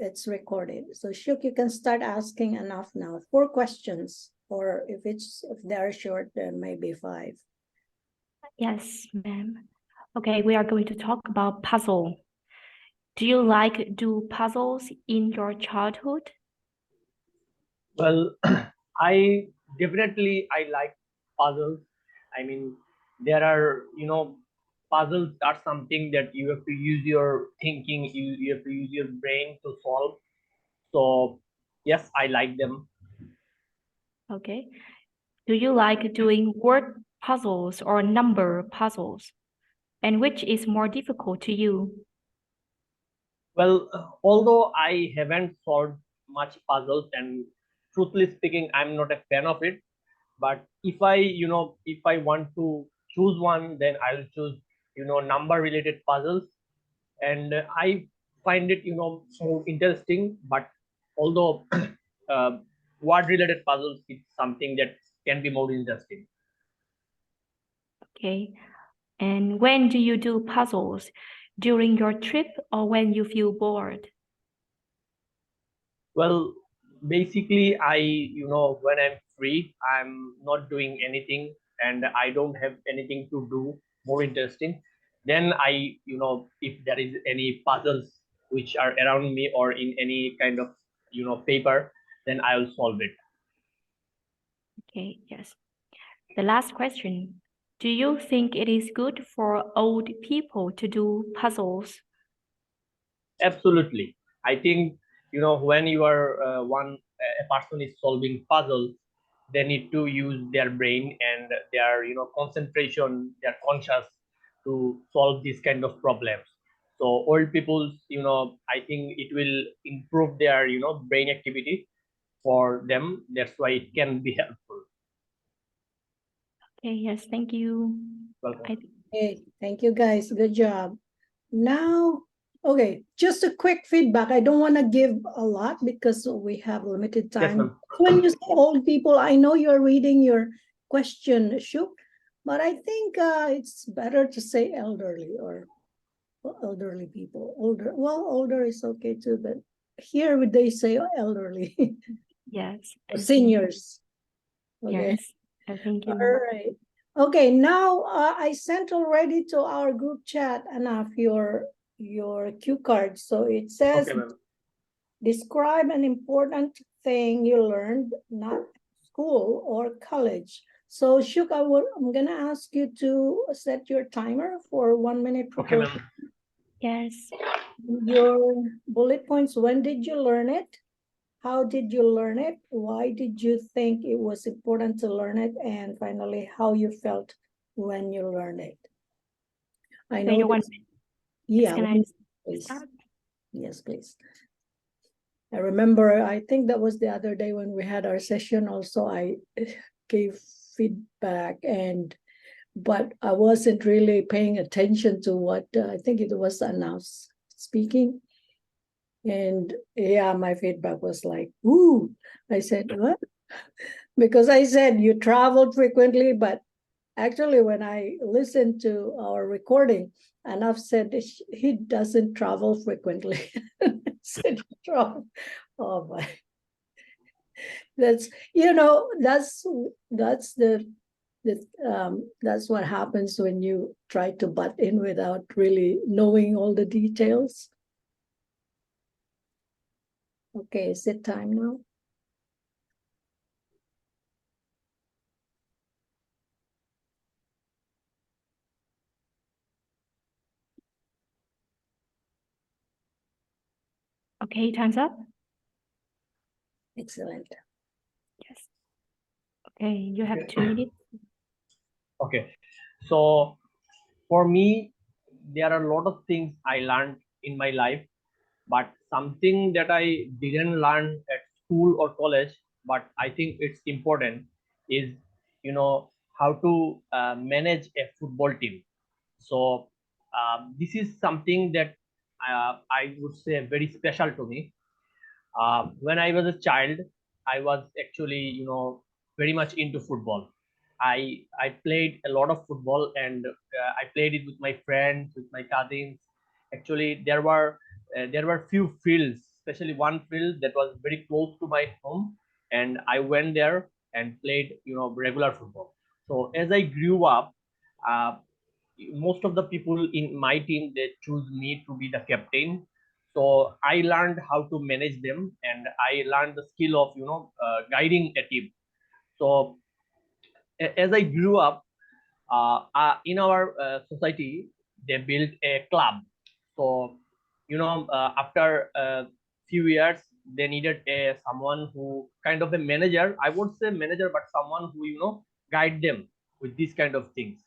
it's recorded. So Shuk, you can start asking enough now. 4 questions, or if they're short, then maybe 5. Yes, ma'am. Okay, we are going to talk about puzzle. Do you like do puzzles in your childhood? Well, I I like puzzles. I mean, there are, puzzles are something that you have to use your thinking, you have to use your brain to solve. So, yes, I like them. Okay. Do you like doing word puzzles or number puzzles? And which is more difficult to you? Well, although I haven't solved much puzzles, and truthfully speaking, I'm not a fan of it. But if I want to choose one, then I'll choose, number related puzzles. And I find it, so interesting. But although uh, word related puzzles, it's something that can be more interesting. Okay. And when do you do puzzles? During your trip or when you feel bored? Well, basically, when I'm free, I'm not doing anything and I don't have anything to do more interesting. Then if there is any puzzles which are around me or in any kind of, paper, then I'll solve it. Okay, yes. The last question. Do you think it is good for old people to do puzzles? Absolutely. I think, when you are a person is solving puzzles, they need to use their brain and their, concentration, their conscious to solve these kind of problems. So old people's, I think it will improve their, brain activity for them. That's why it can be helpful. Okay, yes, thank you. Welcome. Okay, thank you guys. Good job. Now, okay, just a quick feedback. I don't want to give a lot because we have limited Yes, time. ma'am. When you say old people, I know you're reading your question, Shuk, but I think it's better to say elderly or elderly people. Older is okay too, but here they say elderly. Yes. Seniors. Okay. Yes, I think All right. Okay, now I sent already to our group chat enough your cue card. So it says, Okay, ma'am. describe an important thing you learned not school or college. So Shuk, I'm gonna ask you to set your timer for 1 minute. Okay, ma'am. Yes. Your bullet points, when did you learn it? How did you learn it? Why did you think it was important to learn it? And finally, how you felt when you learned it. I know. Yeah. Can I please. start? Yes, please. I remember, I think that was the other day when we had our session also, I gave feedback but I wasn't really paying attention to what, I think it was announced speaking. And yeah, my feedback was like, "Ooh!" I said, "What?" Because I said you traveled frequently, but actually, when I listened to our recording, Anaf said he doesn't travel frequently. Said travel. Oh my! That's that's what happens when you try to butt in without really knowing all the details. Okay, is it time now? Okay, time's up. Excellent. Yes. Okay, you have 2 minutes. Okay. So for me, there are a lot of things I learned in my life, but something that I didn't learn at school or college, but I think it's important is, how to manage a football team. So this is something that I would say very special to me. When I was a child, I was actually, very much into football. I played a lot of football, and I played it with my friends, with my cousins. Actually, there were few fields, especially one field that was very close to my home, and I went there and played, regular football. So as I grew up, uh, most of the people in my team, they choose me to be the captain. So I learned how to manage them, and I learned the skill of guiding a team. So as I grew up, in our society, they built a club. So after a few years, they needed a someone who kind of a manager. I won't say manager, but someone who guide them with these kind of things.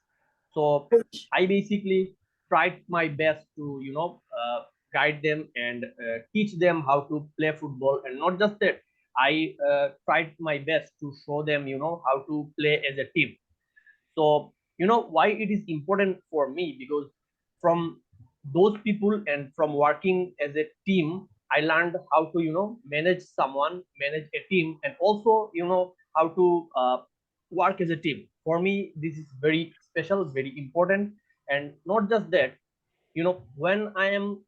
So I basically tried my best to guide them and teach them how to play football, and not just that. I tried my best to show them how to play as a team. So why it is important for me, because from those people and from working as a team, I learned how to manage someone, manage a team, and also how to work as a team. For me, this is very special, very important. And not just that, when I am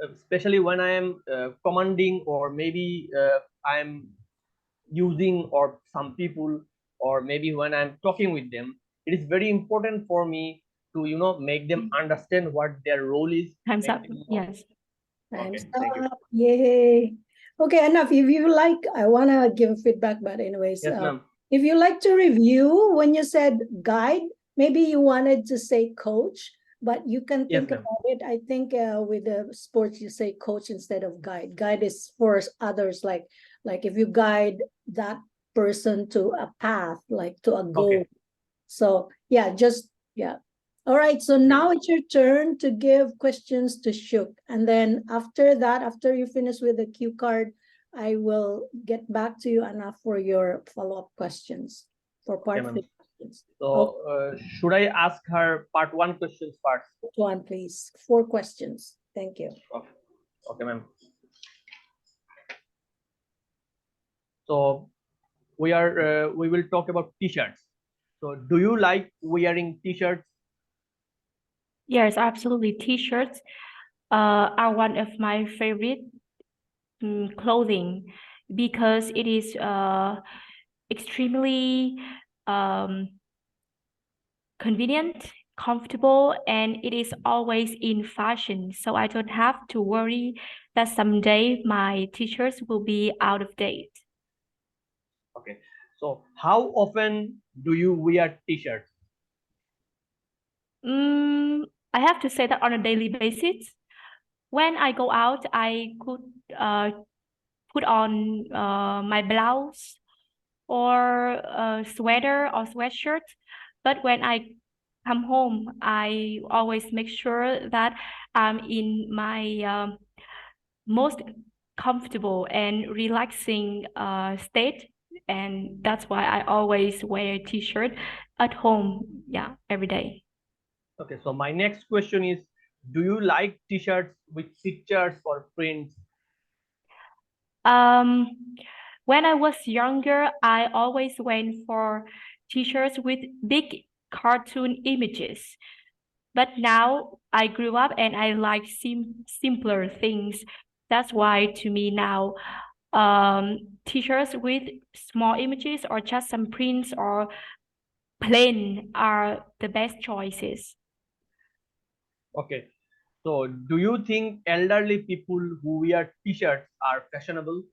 especially when I am commanding, or maybe I am using or some people, or maybe when I'm talking with them, it is very important for me to make them understand what their role is. Time's Make up. them Yes. Time's Okay, thank you. up. Yay. Okay, enough. If you like, I want to give feedback, but anyways, Yes, ma'am. if you like to review, when you said guide, maybe you wanted to say coach, but you can Yes, think ma'am. about it. I think with the sports, you say coach instead of guide. Guide is for others, like if you guide that person to a path, like to a goal. Okay. So yeah, yeah. All right, so now it's your turn to give questions to Shuk. And then after that, after you finish with the cue card, I will get back to you, Anna, for your follow-up questions for part ma'am. 3 questions. So should I ask her part 1 questions first? One, please. 4 questions. Thank you. Okay, ma'am. So we will talk about t-shirts. So do you like wearing t-shirts? Yes, absolutely. T-shirts are one of my favorite clothing because it is extremely convenient, comfortable, and it is always in fashion. So I don't have to worry that someday my t-shirts will be out of date. Okay. So how often do you wear t-shirts? I have to say that on a daily basis. When I go out, I could put on my blouse or a sweater or sweatshirt. But when I come home, I always make sure that I'm in my most comfortable and relaxing state. And that's why I always wear a t-shirt at home, yeah, every day. Okay, so my next question is, do you like t-shirts with pictures or prints? When I was younger, I always went for t-shirts with big cartoon images. But now I grew up and I like simpler things. That's why to me now, t-shirts with small images or just some prints or plain are the best choices. Okay, so do you think elderly people who wear t-shirts are fashionable?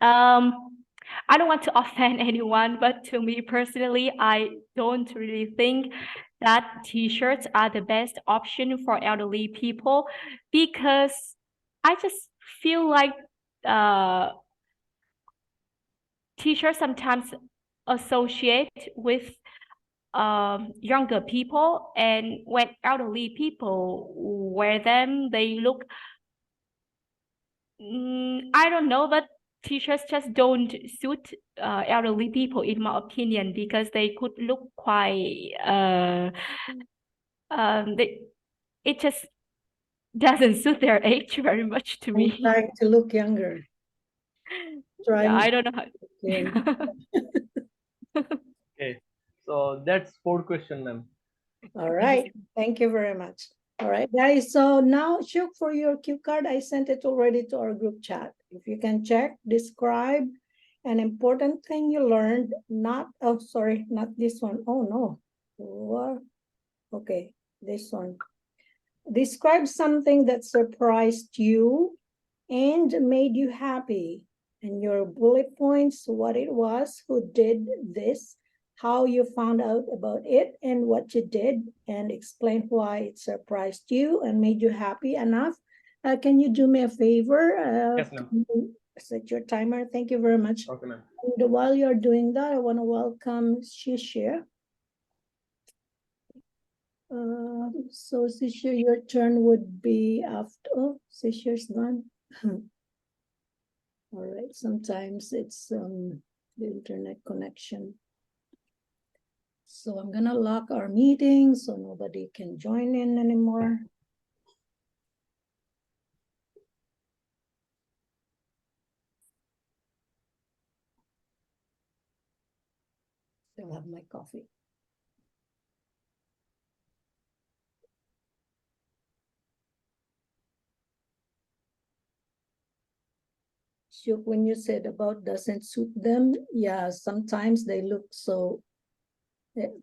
I don't want to offend anyone, but to me personally, I don't really think that t-shirts are the best option for elderly people because I just feel like t-shirts sometimes associate with younger people, and when elderly people wear them, they look I don't know, but t-shirts just don't suit elderly people, in my opinion, because they could look quite it just doesn't suit their age very much to I'm me. trying to look younger. Yeah, I Trying don't know how. Okay, so that's 4 questions, ma'am. All right. Thank you very much. All right, guys. So now, Shuk, for your cue card, I sent it already to our group chat. If you can check, describe an important thing you learned. Not, oh, sorry, not this one. Oh, no. What? Okay, this one. Describe something that surprised you and made you happy. And your bullet points, what it was, who did this, how you found out about it, and what you did, and explain why it surprised you and made you happy enough. Can you do me a favor? Yes, ma'am. Can you set your timer. Thank you very much. Okay, ma'am. And while you're doing that, I want to welcome Shishir. So Shishir, your turn would be after. Oh, Shishir's gone. All right, sometimes it's the internet connection. So I'm gonna lock our meeting so nobody can join in anymore. Still have my coffee. So when you said about doesn't suit them, yeah, sometimes they look so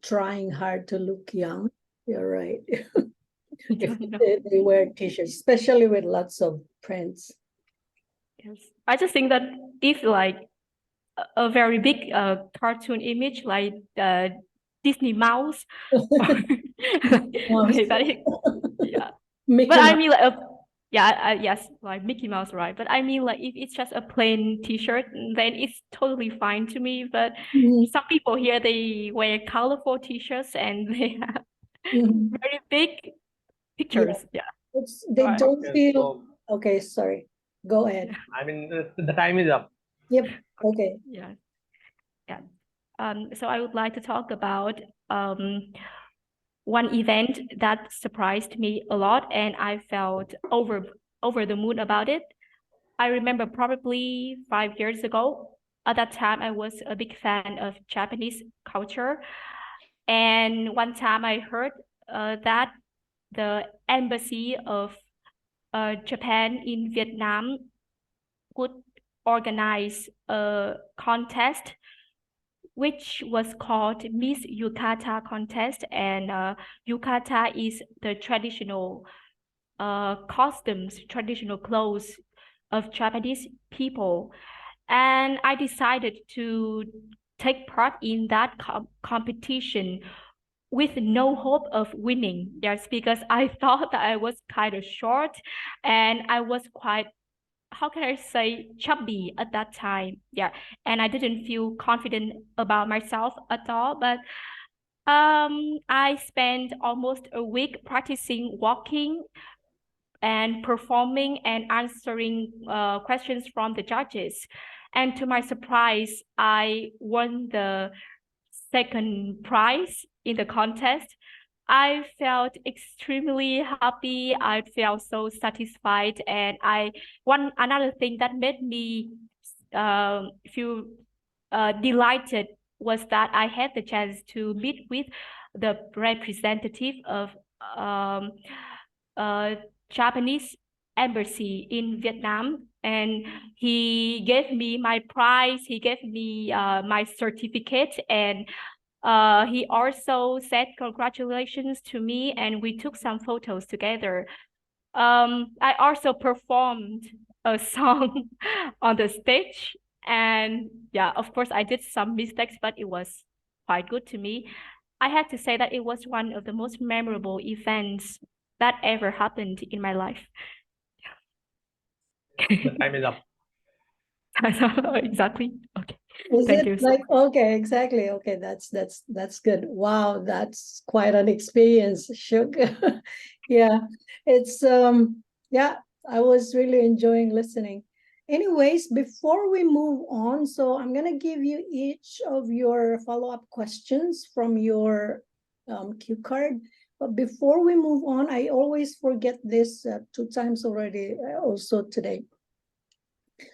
trying hard to look young. You're right. If they wear t-shirts, especially with lots of prints. Yes. I just think that if like a very big cartoon image like Disney mouse, Mouse. that is, yeah. Mickey But I Mouse. mean like yeah, yes, like Mickey Mouse, right? But I mean like if it's just a plain t-shirt, then it's totally fine to me. But Mhm, some people here they wear colorful t-shirts and they have mhm. very big pictures. Yeah. They Right. don't Okay, feel so okay. Sorry, go ahead. I mean, the time is up. Yep. Okay. Yeah. Yeah. So I would like to talk about one event that surprised me a lot, and I felt over the moon about it. I remember probably 5 years ago. At that time, I was a big fan of Japanese culture, and one time I heard that the embassy of Japan in Vietnam would organize a contest which was called Miss Yukata contest, and yukata is the traditional costumes, traditional clothes of Japanese people. And I decided to take part in that competition with no hope of winning. Yes, because I thought that I was kind of short and I was quite, how can I say, chubby at that time. Yeah. And I didn't feel confident about myself at all. But I spent almost a week practicing walking and performing and answering questions from the judges. And to my surprise, I won the second prize in the contest. I felt extremely happy. I felt so satisfied. And another thing that made me feel delighted was that I had the chance to meet with the representative of um, Japanese embassy in Vietnam, and he gave me my prize. He gave me my certificate, and he also said congratulations to me, and we took some photos together. I also performed a song on the stage, and yeah, of course, I did some mistakes, but it was quite good to me. I had to say that it was one of the most memorable events that ever happened in my life. The time is up. Exactly. Okay. Is Thank it you. like okay? Exactly. Okay, that's good. Wow, that's quite an experience, Shuk. Yeah, it's yeah, I was really enjoying listening. Anyways, before we move on, so I'm gonna give you each of your follow-up questions from your cue card. But before we move on, I always forget this 2 times already, also today,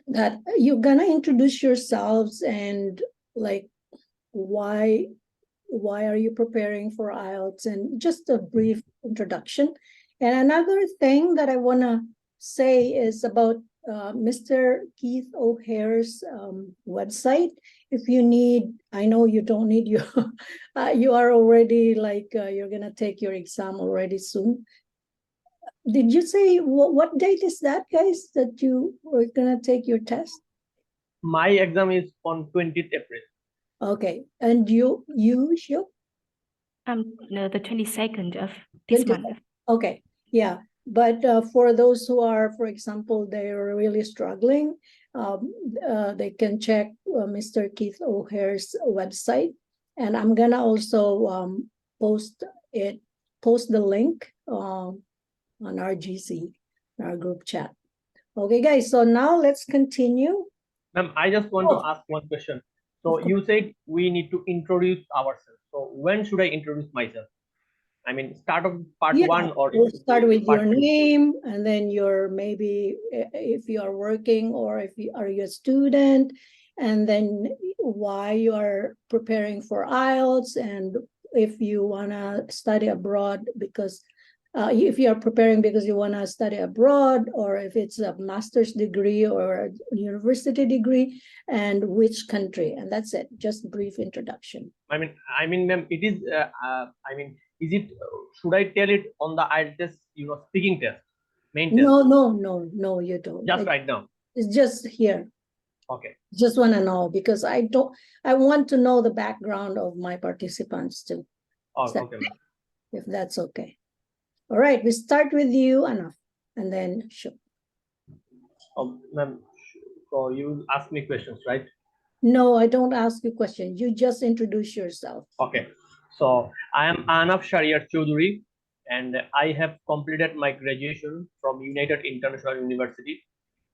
that you're gonna introduce yourselves and like why are you preparing for IELTS, and just a brief introduction. And another thing that I want to say is about Mr. Keith O'Hare's website. If you need, I know you don't need your, you are already like, you're going to take your exam already soon. Did you say, what date is that, guys, that you were going to take your test? My exam is on 20th April. Okay. And you Shuk? No, the 22nd of this month. Okay, yeah. But for those who are, for example, they're really struggling, they can check Mr. Keith O'Hare's website. And I'm gonna also post the link on our GC, our group chat. Okay, guys, so now let's continue. Ma'am, I just want to ask one question. So you said we need to introduce ourselves. So when should I introduce myself? I mean, start of part one, or we'll start with your part two? name, and then your maybe if you are working or if you are a student, and then why you are preparing for IELTS, and if you want to study abroad because if you are preparing because you want to study abroad, or if it's a master's degree or a university degree, and which country, and that's it. Just brief introduction. I mean, ma'am, it is. Is it? Should I tell it on the IELTS test? Speaking test, main test. No, you don't. Just right now. It's just here. Okay. Just want to know because I want to know the background of my participants too. Oh, okay, ma'am. If that's okay. All right, we start with you, Anaf, and then Shuk. Oh, ma'am, so you ask me questions, right? No, I don't ask you questions. You just introduce yourself. Okay. So I am Anaf Shariar Choudhury, and I have completed my graduation from United International University.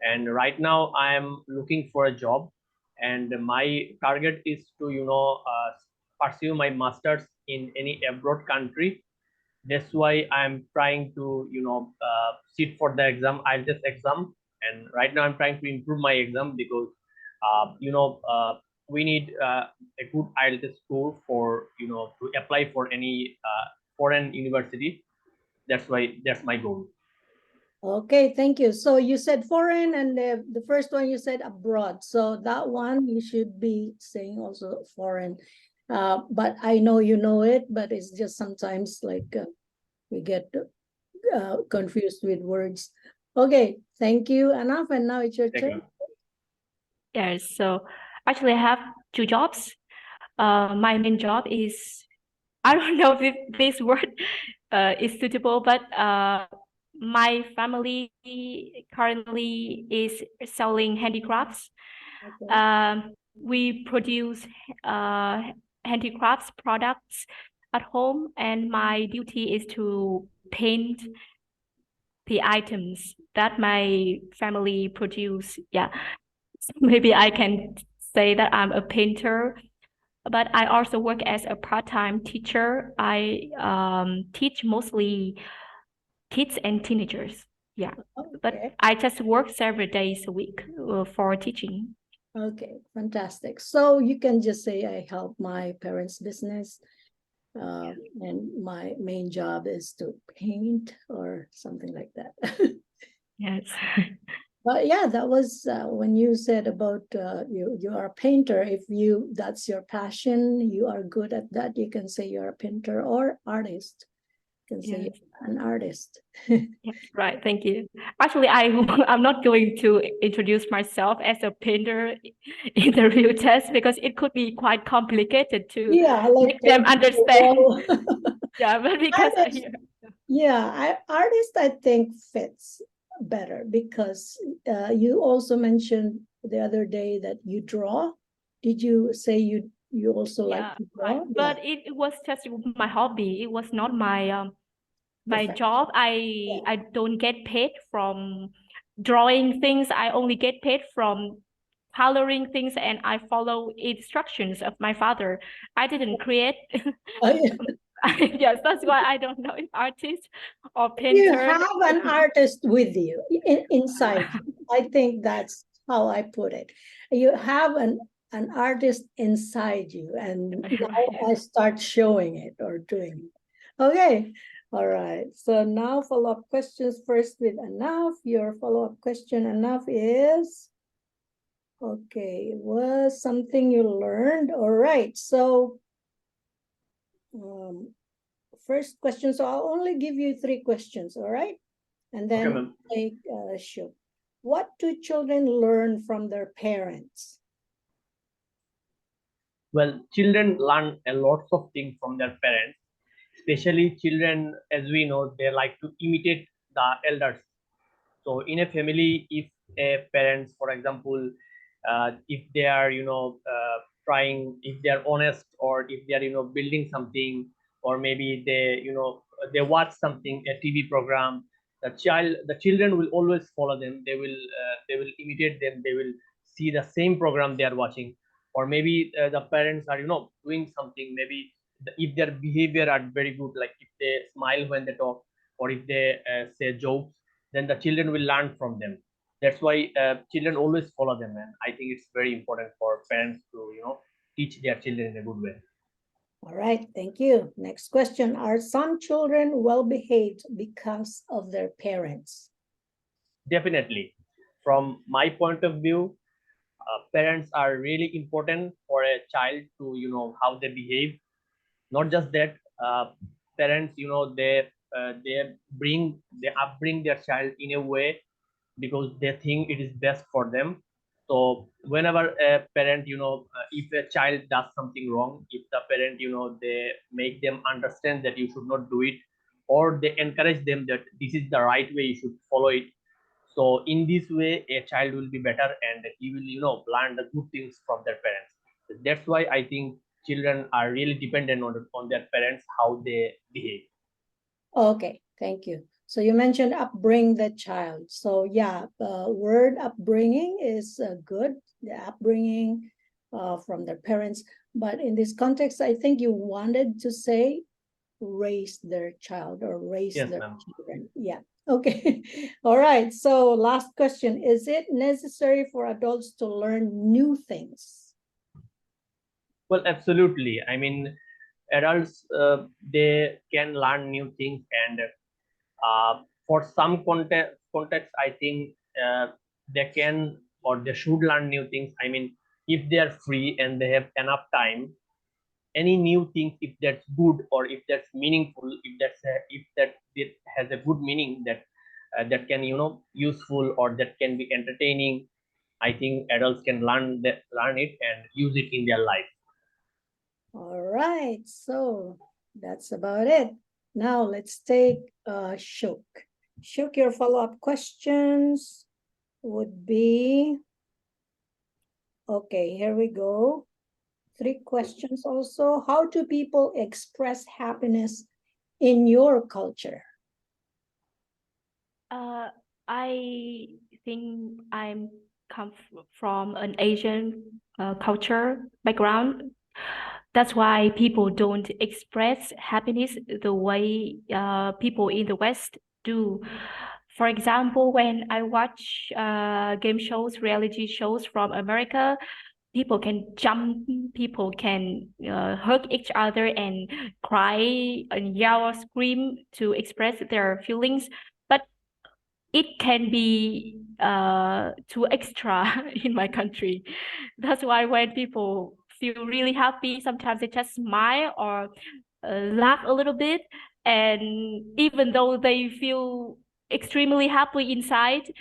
And right now I am looking for a job, and my target is to pursue my masters in any abroad country. That's why I'm trying to sit for the exam, IELTS exam. And right now I'm trying to improve my exam because we need a good IELTS score for to apply for any foreign university. That's my goal. Okay, thank you. So you said foreign, and the first one you said abroad. So that one you should be saying also foreign. But I know you know it, but it's just sometimes like we get confused with words. Okay, thank you, Anaf, and now it's your turn. Yes, so actually I have two jobs. My main job is, I don't know if this word is suitable, but my family currently is selling handicrafts. Okay. We produce handicrafts products at home, and my duty is to paint the items that my family produce. Yeah, so maybe I can say that I'm a painter, but I also work as a part-time teacher. I teach mostly kids and teenagers. Yeah, but I just work several days a week for teaching. Okay, fantastic. So you can just say I help my parents' business, and my main job is to paint or something like that. Yes. But yeah, that was when you said about you are a painter. If that's your passion, you are good at that, you can say you're a painter or artist. You can say an artist. Yes, right. Thank you. Actually, I'm not going to introduce myself as a painter in the real test because it could be quite complicated to make them understand. Yeah, but because artist I think fits better because you also mentioned the other day that you draw. Did you say you also like to draw? Right. But it was just my hobby. It was not my my job. I don't get paid from drawing things. I only get paid from coloring things, and I follow instructions of my father. I didn't create. Yes, that's why I don't know if artist or painter. You have an artist with you inside. I think that's how I put it. You have an artist inside you, and now I start showing it or doing it. Okay. All right. So now follow-up questions first with Anaf. Your follow-up question, Anaf, is okay, was something you learned? All right. So first question. So I'll only give you 3 questions, all right? And then Okay, ma'am. take show. What do children learn from their parents? Well, children learn a lot of things from their parents, especially children, as we know, they like to imitate the elders. So in a family, if a parents, for example, if they are, trying, if they are honest, or if they are, building something, or maybe they, they watch something, a TV program, the children will always follow them. They will imitate them. They will see the same program they are watching. Or maybe the parents are, doing something. Maybe if their behavior are very good, like if they smile when they talk, or if they say jokes, then the children will learn from them. That's why children always follow them, and I think it's very important for parents to teach their children in a good way. All right, thank you. Next question. Are some children well behaved because of their parents? Definitely, from my point of view, parents are really important for a child to how they behave. Not just that, parents, they upbring their child in a way because they think it is best for them. So whenever a parent, if a child does something wrong, if the parent, they make them understand that you should not do it, or they encourage them that this is the right way, you should follow it. So in this way, a child will be better, and he will, learn the good things from their parents. That's why I think children are really dependent on their parents, how they behave. Okay, thank you. So you mentioned upbring the child. So yeah, word upbringing is good, the upbringing from their parents. But in this context, I think you wanted to say raise their child or raise Yes, their ma'am. children. Yeah. Okay. All right. So last question. Is it necessary for adults to learn new things? Well, absolutely. I mean, adults, they can learn new things, and for some context, I think they can or they should learn new things. I mean, if they are free and they have enough time, any new things, if that's good or if that's meaningful, if that it has a good meaning, that can useful, or that can be entertaining, I think adults can learn it and use it in their life. All right. So that's about it. Now let's take Shuk. Shuk, your follow-up questions would be, okay, here we go. 3 questions also. How do people express happiness in your culture? I think I'm come from an Asian culture background. That's why people don't express happiness the way people in the West do. For example, when I watch game shows, reality shows from America, people can jump, people can hug each other and cry and yell or scream to express their feelings. But it can be too extra in my country. That's why when people feel really happy, sometimes they just smile or laugh a little bit. And even though they feel extremely happy inside,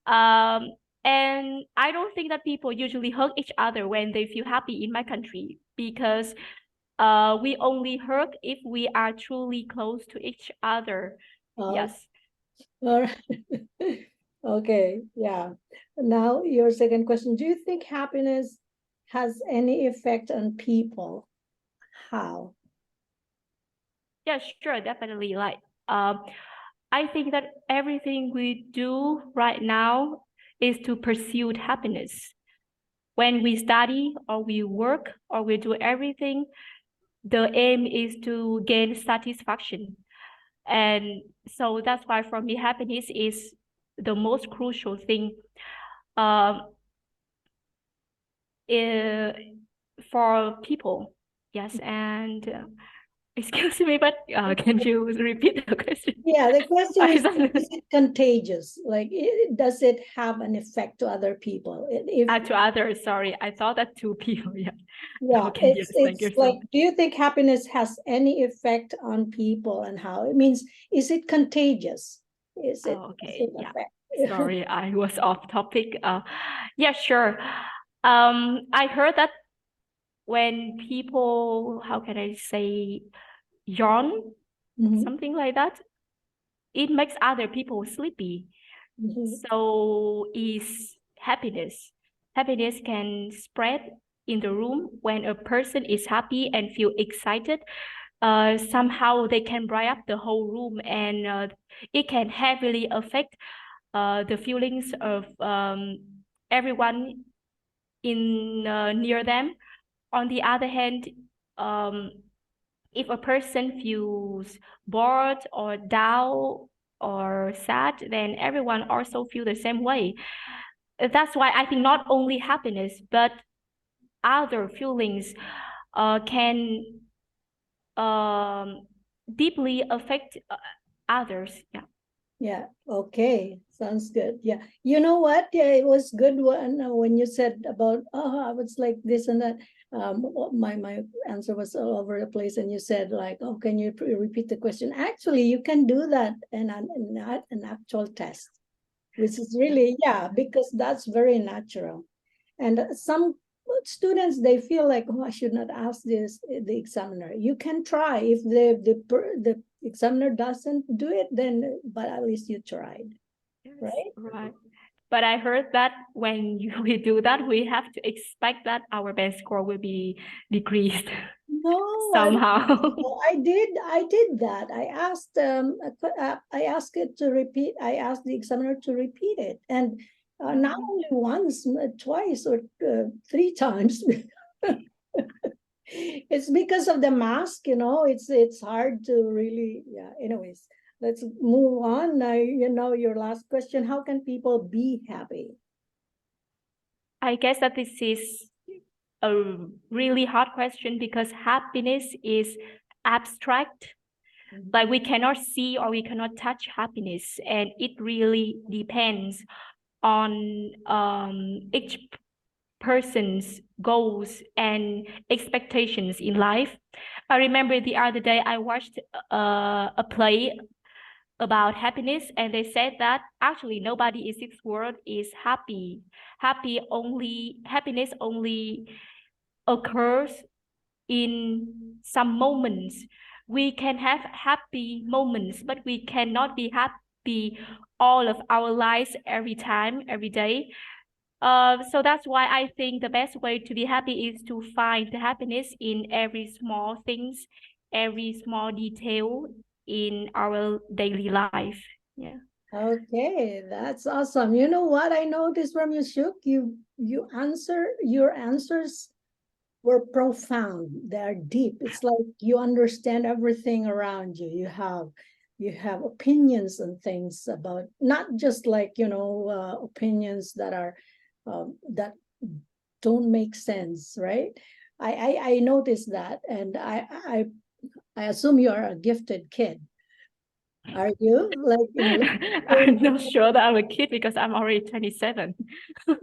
um, and I don't think that people usually hug each other when they feel happy in my country, because we only hug if we are truly close to each other. Yes. All right. Okay, yeah. Now your second question. Do you think happiness has any effect on people? How? Yeah, sure, definitely. Like, I think that everything we do right now is to pursue happiness. When we study or we work or we do everything, the aim is to gain satisfaction. And so that's why for me, happiness is the most crucial thing uh, for people. Yes, and Excuse me, but can you repeat the question? Yeah, the question is Sorry. it contagious? Like, does it have an effect to other people? If To others, sorry. I thought that to people, yeah. yeah, Okay, yes, thank you it's so like, much. do you think happiness has any effect on people and how? It means, is it contagious? Is it, Oh, does okay, it yeah. affect? Sorry, I was off topic. Yeah, sure. I heard that when people, how can I say, yawn, Mhm, something like that, it makes other people sleepy. mhm. So is happiness. Happiness can spread in the room when a person is happy and feel excited. Somehow they can bright up the whole room, and it can heavily affect the feelings of everyone in near them. On the other hand, um, if a person feels bored or down or sad, then everyone also feel the same way. That's why I think not only happiness, but other feelings can um, deeply affect others. Yeah. Yeah, okay, sounds good. Yeah, you know what? Yeah, it was good when you said about, oh, I was like this and that. My answer was all over the place, and you said like, oh, can you repeat the question? Actually, you can do that in an actual test, which is really, yeah, because that's very natural. And some students, they feel like, oh, I should not ask this the examiner. You can try. If the examiner doesn't do it, then but at least you tried, Yes, right? right. But I heard that when we do that, we have to expect that our best score will be decreased No, somehow. I did that. I asked it to repeat. I asked the examiner to repeat it, and not only once, twice or three times. It's because of the mask, it's hard to really, yeah. Anyways, let's move on. Your last question, how can people be happy? I guess that this is a really hard question because happiness is abstract. Like we cannot see or we cannot touch happiness, and it really depends on each person's goals and expectations in life. I remember the other day I watched a play about happiness, and they said that actually nobody in this world is happy. Happiness only occurs in some moments. We can have happy moments, but we cannot be happy all of our lives every time, every day. So that's why I think the best way to be happy is to find the happiness in every small things, every small detail in our daily life. Yeah. Okay, that's awesome. You know what I noticed from you, Shuk? Your answers were profound. They're deep. It's like you understand everything around you. You have opinions and things about, not just like, opinions that are that don't make sense, right? I noticed that, and I assume you are a gifted kid. Are you like I'm not sure that I'm a kid because I'm already 27.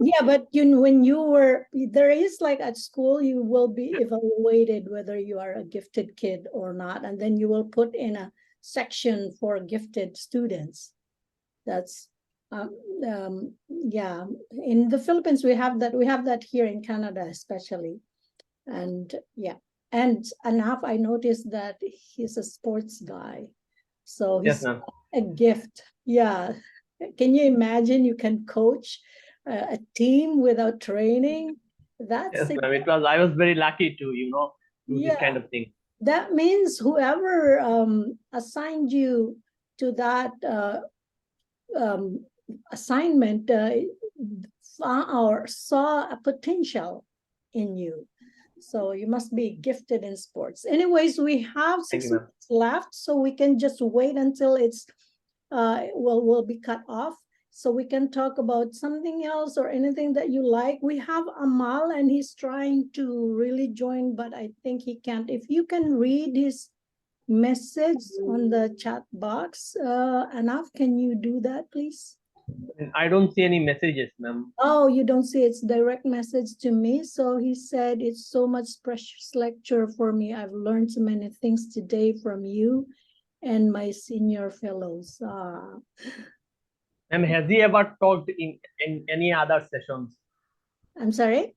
Yeah, but when you were there is like at school, you will be evaluated whether you are a gifted kid or not, and then you will put in a section for gifted students. That's yeah. In the Philippines, we have that. We have that here in Canada, especially, and yeah. And enough, I noticed that he's a sports guy, so Yes, he's ma'am. a gift. Yeah, can you imagine? You can coach a team without training. That's Yes, ma'am. I was very lucky to, do this yeah. kind of thing. That means whoever assigned you to that um, assignment saw a potential in you. So you must be gifted in sports. Anyways, we have Thank 6 you, ma'am. minutes left, so we can just wait until it's will be cut off, so we can talk about something else or anything that you like. We have Amal, and he's trying to really join, but I think he can't. If you can read his message on the chat box. Anaf, can you do that, please? I don't see any messages, ma'am. Oh, you don't see it's direct message to me. So he said, it's so much precious lecture for me. I've learned so many things today from you and my senior fellows. Ma'am, has he ever talked in any other sessions? I'm sorry?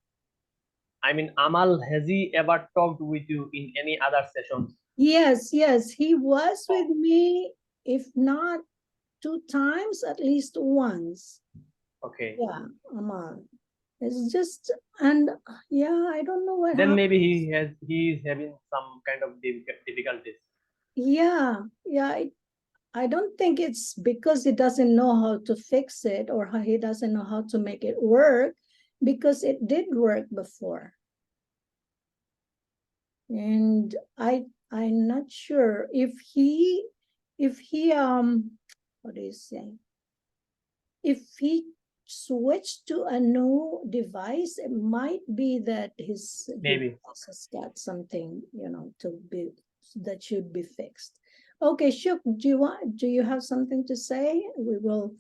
I mean, Amal, has he ever talked with you in any other sessions? Yes, yes. He was with me, if not 2 times, at least once. Okay. Yeah, Amal. It's just, and yeah, I don't know what Then happened. maybe he is having some kind of difficulties. Yeah, I don't think it's because he doesn't know how to fix it or how he doesn't know how to make it work, because it did work before. And I'm not sure if he what do you say? If he switched to a new device, it might be that his Maybe. device has got something, to be that should be fixed. Okay, Shuk, do you have something to say? We'll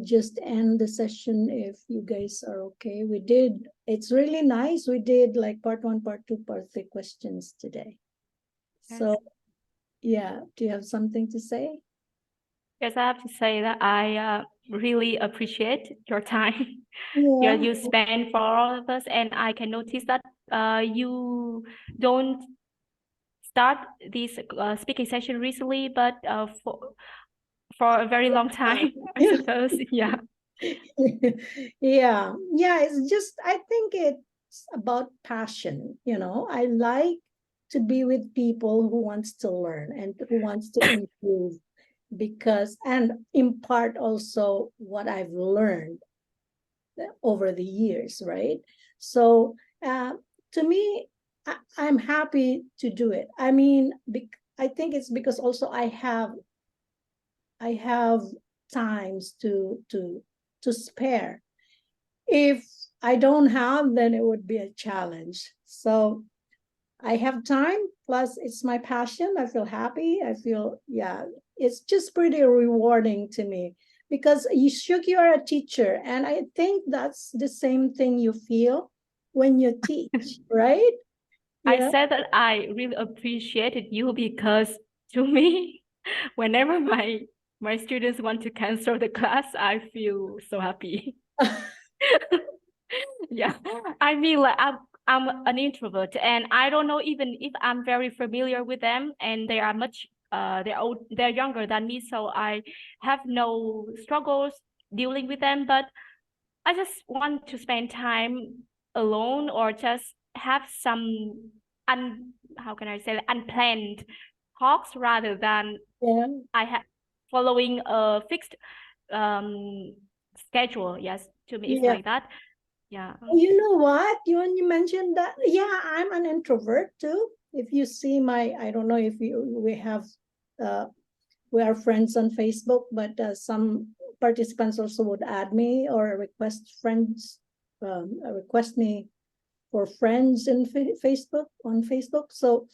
just end the session if you guys are okay. It's really nice. We did like part 1, part 2, part 3 questions today. So yeah, do you have something to say? Yes, I have to say that I really appreciate your time Yeah. you spend for all of us, and I can notice that you don't start this speaking session recently, but for a very long time, I suppose. Yeah. Yeah, it's just, I think it's about passion. I like to be with people who wants to learn and who wants to improve, and impart also what I've learned over the years, right? So to me, I'm happy to do it. I mean, I think it's because also I have times to spare. If I don't have, then it would be a challenge. So I have time, plus it's my passion. I feel happy. I feel, yeah, it's just pretty rewarding to me, because you are a teacher, and I think that's the same thing you feel when you teach, right? I said that I really appreciated you because to me, whenever my students want to cancel the class, I feel so happy. Yeah, I mean, like I'm an introvert, and I don't know even if I'm very familiar with them, and they are they're younger than me, so I have no struggles dealing with them. But I just want to spend time alone, or just have some how can I say that, unplanned talks, rather than Yeah. I have following a fixed um schedule. Yes, to me it's Yeah. like that. Yeah. You know what? When you mentioned that, yeah, I'm an introvert too. If you see I don't know if we are friends on Facebook, but some participants also would add me or request me for friends in Facebook, on Facebook. So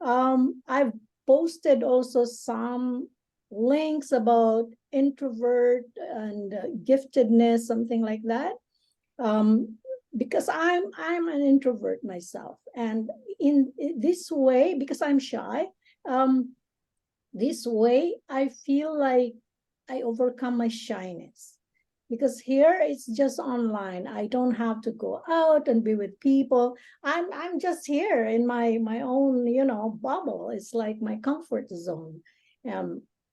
I've posted also some links about introvert and giftedness, something like that. Because I'm an introvert myself, and in this way, because I'm shy, this way I feel like I overcome my shyness, because here it's just online. I don't have to go out and be with people. I'm just here in my own bubble. It's like my comfort zone.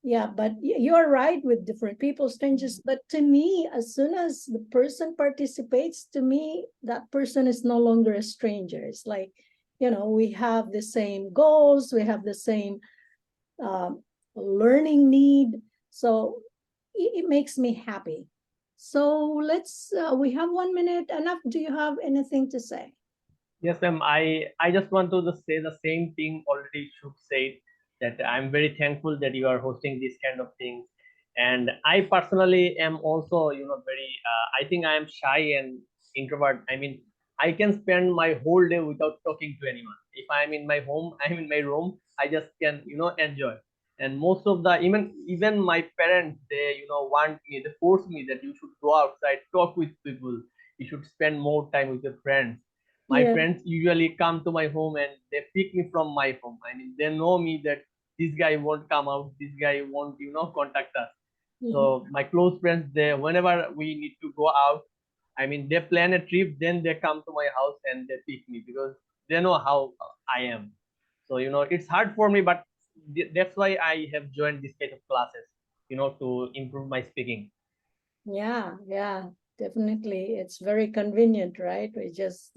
Yeah, but you're right, with different people, strangers. But to me, as soon as the person participates, to me, that person is no longer a stranger. It's like, we have the same goals, we have the same learning need. So it makes me happy. So we have 1 minute. Enough. Do you have anything to say? Yes, ma'am. I just want to just say the same thing already Shuk said, that I'm very thankful that you are hosting these kind of things. And I personally am also, very, I think I am shy and introvert. I mean, I can spend my whole day without talking to anyone. If I'm in my home, I'm in my room, I just can, enjoy. And most of the, even my parents, they, want me, they force me that you should go outside, talk with people, you should spend more time with your friends. My Yeah. friends usually come to my home and they pick me from my home. I mean, they know me that this guy won't come out, this guy won't, contact us. So my close friends, they, whenever we need to go out, I mean, they plan a trip, then they come to my house and they pick me because they know how I am. So, it's hard for me, but that's why I have joined this kind of classes, to improve my speaking. Yeah, definitely. It's very convenient, right? We just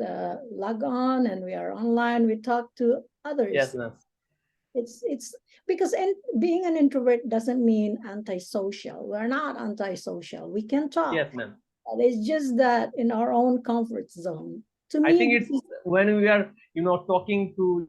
log on and we are online. We talk to others. Yes, ma'am. It's because being an introvert doesn't mean antisocial. We're not antisocial. We can talk. Yes, ma'am. But it's just that in our own comfort zone. To I me, think it's when we are, talking to